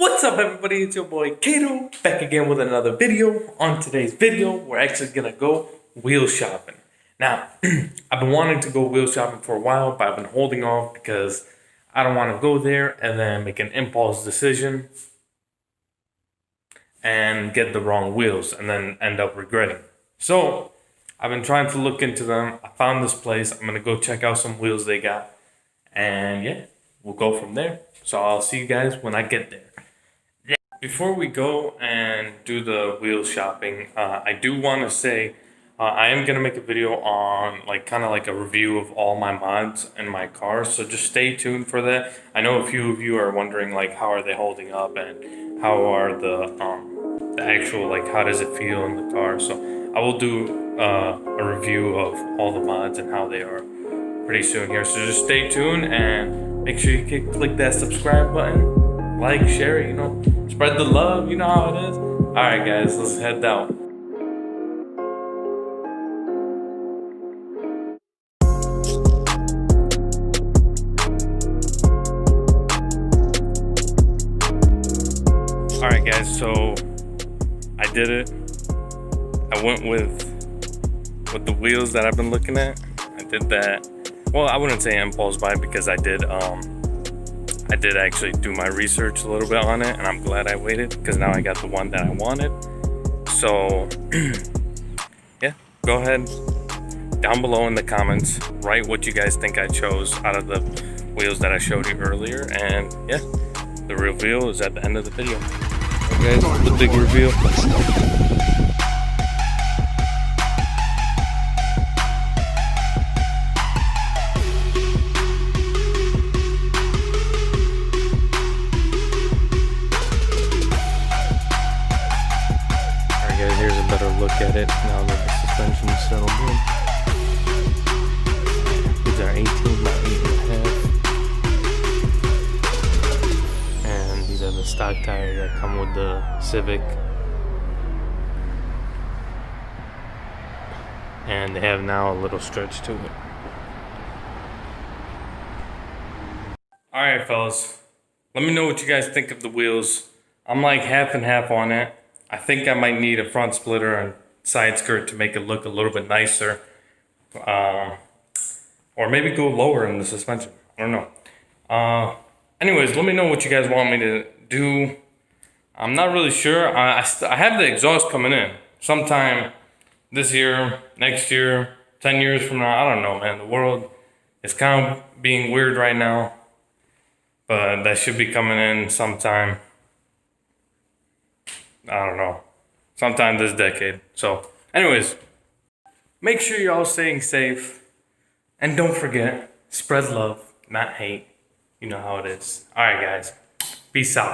What's up, everybody? It's your boy Kato back again with another video. On today's video, we're actually gonna go wheel shopping. Now, I've been wanting to go wheel shopping for a while, but I've been holding off because I don't want to go there and then make an impulse decision and get the wrong wheels and then end up regretting. So, I've been trying to look into them. I found this place. I'm gonna go check out some wheels they got, and yeah, we'll go from there. So I'll see you guys when I get there. Before we go and do the wheel shopping, I do want to say I am going to make a video on kind of like a review of all my mods in my car. So just stay tuned for that. I know a few of you are wondering how are they holding up and how are the actual how does it feel in the car. So I will do a review of all the mods and how they are pretty soon here. So just stay tuned and make sure you click that subscribe button. Like, share it, spread the love, you know how it is. Alright guys, let's head out. Alright guys, so I did it. I went with the wheels that I've been looking at. I did that. Well, I wouldn't say impulse buy because I did actually do my research a little bit on it, and I'm glad I waited because now I got the one that I wanted. So yeah, go ahead down below in the comments, write what you guys think I chose out of the wheels that I showed you earlier, and yeah, the reveal is at the end of the video. Okay, the big reveal. Here's a better look at it now that the suspension is settled in. These are 18 by 8.5. And these are the stock tires that come with the Civic. And they have now a little stretch to it. Alright fellas, let me know what you guys think of the wheels. I'm like half and half on it. I think I might need a front splitter and side skirt to make it look a little bit nicer. Or maybe go lower in the suspension. I don't know. Anyways, let me know what you guys want me to do. I'm not really sure. I have the exhaust coming in sometime this year, next year, 10 years from now. I don't know, man. The world is kind of being weird right now. But that should be coming in sometime. I don't know, sometime this decade. So anyways, make sure you're all staying safe, and don't forget, spread love, not hate. You know how it is. All right guys, peace out.